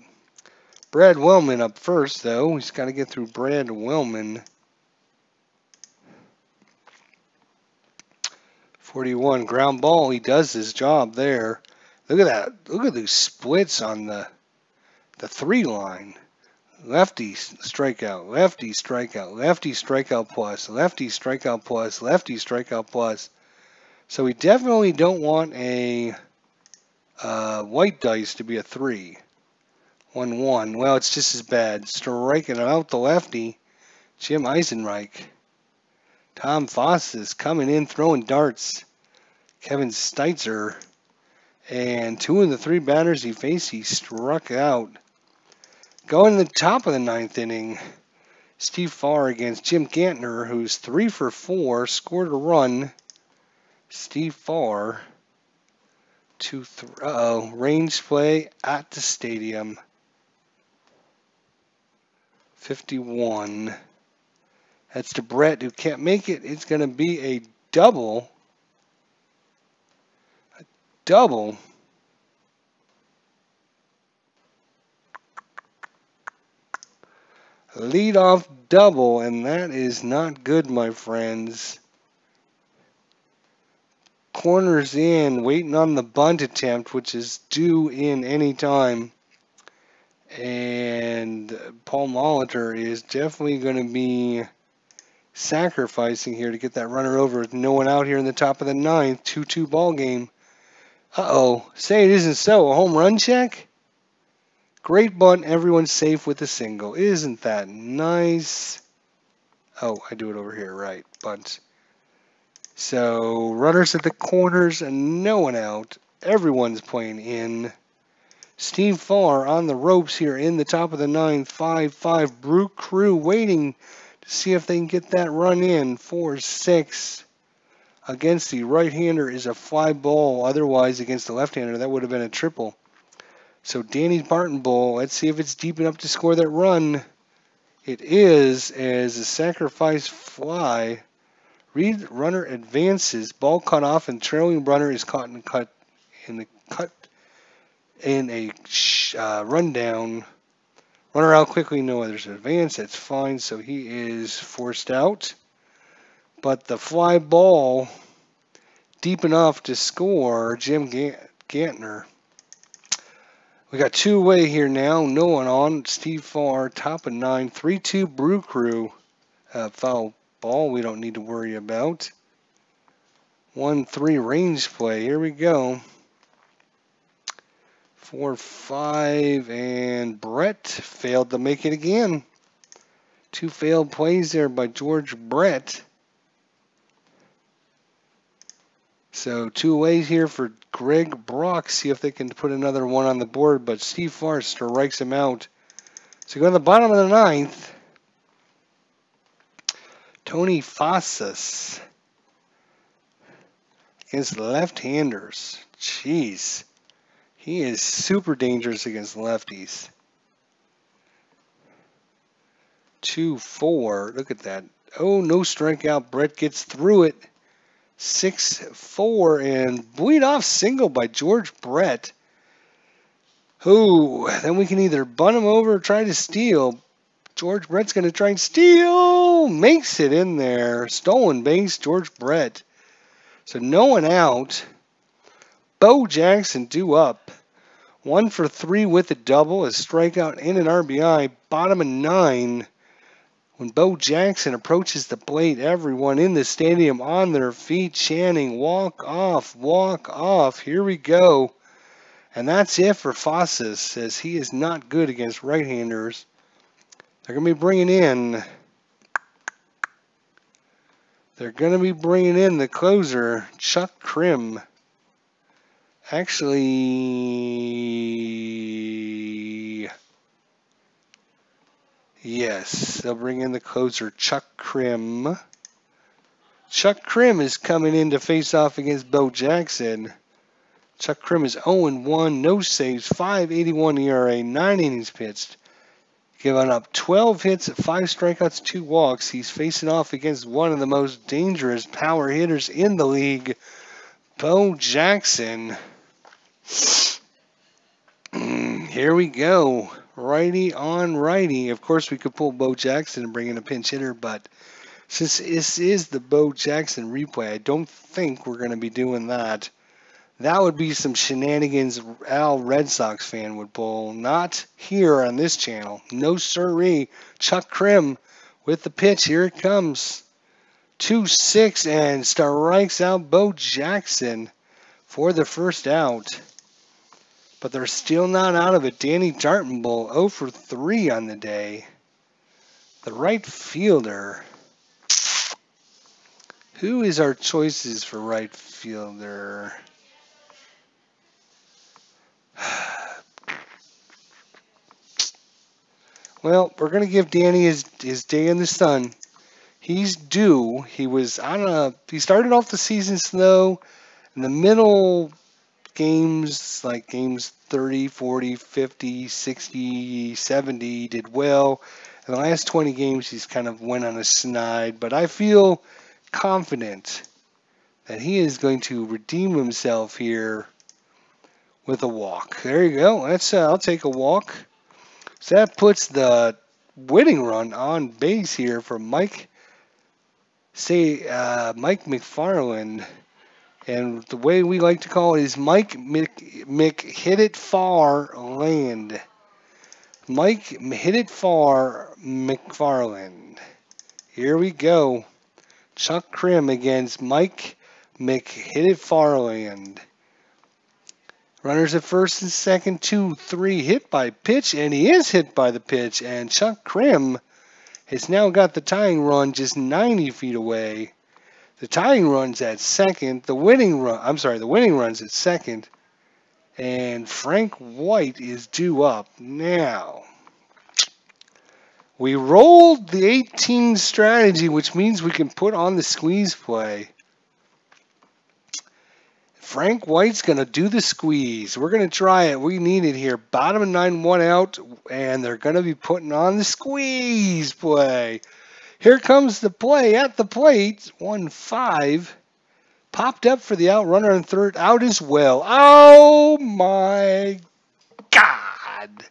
Brad Wellman up first, though. He's got to get through Brad Wellman. 41 ground ball. He does his job there. Look at that. Look at those splits on the 3 line. Lefty strikeout, lefty strikeout, lefty strikeout plus, lefty strikeout plus, lefty strikeout plus. So we definitely don't want a white dice to be a 3. 1-1. Well, it's just as bad. Striking out the lefty, Jim Eisenreich. Tom Foss is coming in, throwing darts. Kevin Steitzer. And 2 of the 3 batters he faced, he struck out. Going to the top of the 9th inning, Steve Farr against Jim Gantner, who's 3 for 4, scored a run. Steve Farr, 2-3. Range play at the stadium. 51. That's to Brett, who can't make it. It's going to be a double. A double. Leadoff double, and that is not good, my friends. Corners in, waiting on the bunt attempt, which is due in any time. And Paul Molitor is definitely going to be sacrificing here to get that runner over with no one out here in the top of the 9th. 2-2 ball game. Uh-oh. Say it isn't so. A home run check? Great bunt. Everyone's safe with a single. Isn't that nice? Oh, I do it over here. Right. Bunt. So, runners at the corners and no one out. Everyone's playing in. Steve Farr on the ropes here in the top of the 9th. 5-5. Brew Crew waiting to see if they can get that run in. 4-6. Against the right-hander is a fly ball. Otherwise, against the left-hander, that would have been a triple. So Danny Tartanbull, let's see if it's deep enough to score that run. It is, as a sacrifice fly. Reed runner advances, ball cut off, and trailing runner is caught in a rundown. Runner out quickly, no others advance. That's fine, so he is forced out. But the fly ball, deep enough to score Jim Gantner. We got 2 away here now. No one on. Steve Farr, top of 9. 3-2 Brew Crew. Foul ball we don't need to worry about. 1-3 range play. Here we go. 4-5. And Brett failed to make it again. 2 failed plays there by George Brett. So 2 ways here for Greg Brock. See if they can put another one on the board. But Steve Farr strikes him out. So go to the bottom of the 9th. Tony Fasas against the left-handers. Jeez. He is super dangerous against lefties. 2-4. Look at that. Oh, no strikeout. Brett gets through it. 6-4 and lead off single by George Brett. Ooh, then we can either bunt him over or try to steal. George Brett's going to try and steal. Makes it in there. Stolen base, George Brett. So no one out. Bo Jackson due up. 1 for 3 with a double, a strikeout and an RBI. Bottom of 9. When Bo Jackson approaches the plate, everyone in the stadium on their feet chanting, walk off, walk off. Here we go. And that's it for Fossas, as he is not good against right-handers. They're going to be bringing in the closer, Chuck Krim. Actually, yes, they'll bring in the closer, Chuck Krim. Chuck Krim is coming in to face off against Bo Jackson. Chuck Krim is 0-1, no saves, 5.81 ERA, 9 innings pitched. Giving up 12 hits, 5 strikeouts, 2 walks. He's facing off against one of the most dangerous power hitters in the league, Bo Jackson. Here we go. Righty on righty. Of course, we could pull Bo Jackson and bring in a pinch hitter, but since this is the Bo Jackson replay, I don't think we're going to be doing that. That would be some shenanigans Al Red Sox fan would pull. Not here on this channel. No sirree. Chuck Krim with the pitch. Here it comes. 2-6 and strikes out Bo Jackson for the first out. But they're still not out of it. Danny Dartenbull 0 for 3 on the day. The right fielder. Who is our choices for right fielder? Well, we're going to give Danny his day in the sun. He's due. He started off the season slow. In the middle games, like games 30, 40, 50, 60, 70, did well. In the last 20 games, he's kind of went on a snide. But I feel confident that he is going to redeem himself here with a walk. There you go. I'll take a walk. So that puts the winning run on base here for Mike McFarland. And the way we like to call it is Mike Hit It Far Land. Mike Hit It Far McFarland. Here we go. Chuck Krim against Mike Hit It Far Land. Runners at first and second, 2-3, hit by pitch, and he is hit by the pitch. And Chuck Krim has now got the tying run just 90 feet away. The tying run's at second. The winning run's at second. And Frank White is due up. Now, we rolled the 18 strategy, which means we can put on the squeeze play. Frank White's going to do the squeeze. We're going to try it. We need it here. Bottom of 9, 1 out, and they're going to be putting on the squeeze play. Here comes the play at the plate. 1-5. Popped up for the out. Runner on third. Out as well. Oh, my God.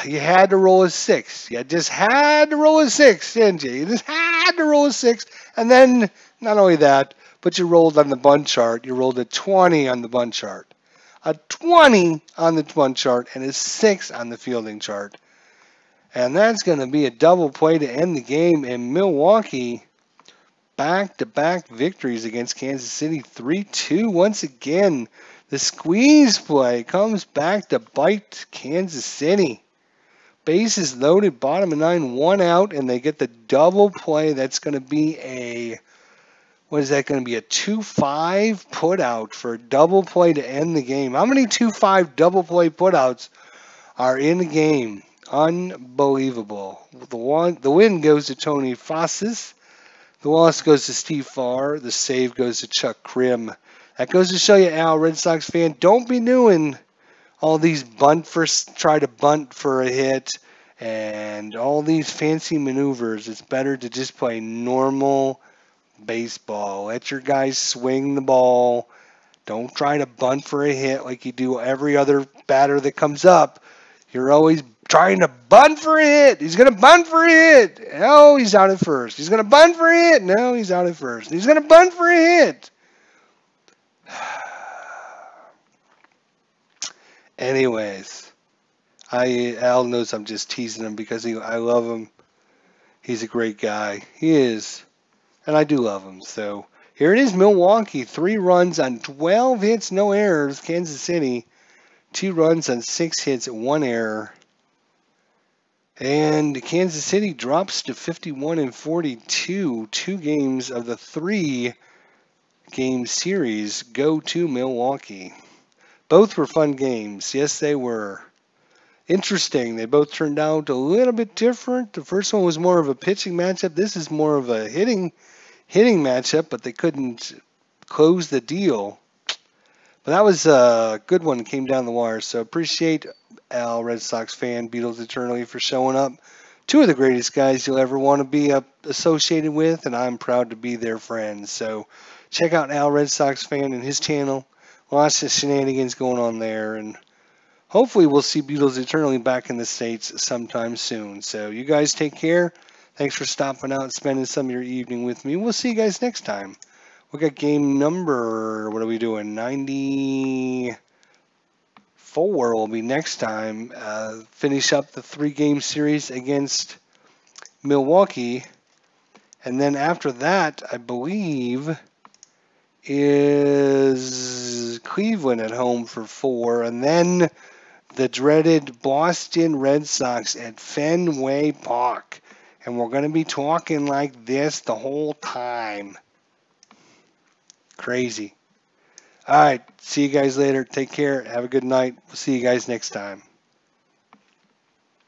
You had to roll a 6. You just had to roll a 6, didn't you? You just had to roll a 6. And then, not only that, but you rolled on the bunt chart. You rolled a 20 on the bunt chart, a 20 on the bunt chart, and a 6 on the fielding chart. And that's going to be a double play to end the game. In Milwaukee, back-to-back victories against Kansas City, 3-2. Once again, the squeeze play comes back to bite Kansas City. Bases loaded, bottom of 9, 1 out, and they get the double play. That's going to be a... What is that going to be? A 2-5 putout for a double play to end the game. How many 2-5 double play putouts are in the game? Unbelievable. The win goes to Tony Fossas. The loss goes to Steve Farr. The save goes to Chuck Krim. That goes to show you, Al, Red Sox fan, don't be doing all these try to bunt for a hit and all these fancy maneuvers. It's better to just play normal baseball. Let your guys swing the ball. Don't try to bunt for a hit like you do every other batter that comes up. You're always trying to bunt for a hit. He's going to bunt for a hit. Oh, he's out at first. He's going to bunt for a hit. No, he's out at first. He's going to bunt for a hit. Anyways, Al knows I'm just teasing him because I love him. He's a great guy. He is. And I do love him. So here it is, Milwaukee. 3 runs on 12 hits, no errors. Kansas City, 2 runs on 6 hits, 1 error. And Kansas City drops to 51-42. 2 games of the 3-game series go to Milwaukee. Both were fun games. Yes, they were. Interesting. They both turned out a little bit different. The first one was more of a pitching matchup. This is more of a hitting matchup, but they couldn't close the deal. But that was a good one. Came down the wire. So appreciate Al, Red Sox fan, Beatles eternally, for showing up. 2 of the greatest guys you'll ever want to be associated with, and I'm proud to be their friend. So check out Al, Red Sox fan, and his channel. Lots of shenanigans going on there, and hopefully we'll see Beatles eternally back in the States sometime soon. So you guys take care. Thanks for stopping out and spending some of your evening with me. We'll see you guys next time. We got game number, what are we doing? 94 will be next time. Finish up the 3-game series against Milwaukee. And then after that, I believe, is Cleveland at home for 4. And then the dreaded Boston Red Sox at Fenway Park. And we're going to be talking like this the whole time. Crazy. All right. See you guys later. Take care. Have a good night. We'll see you guys next time.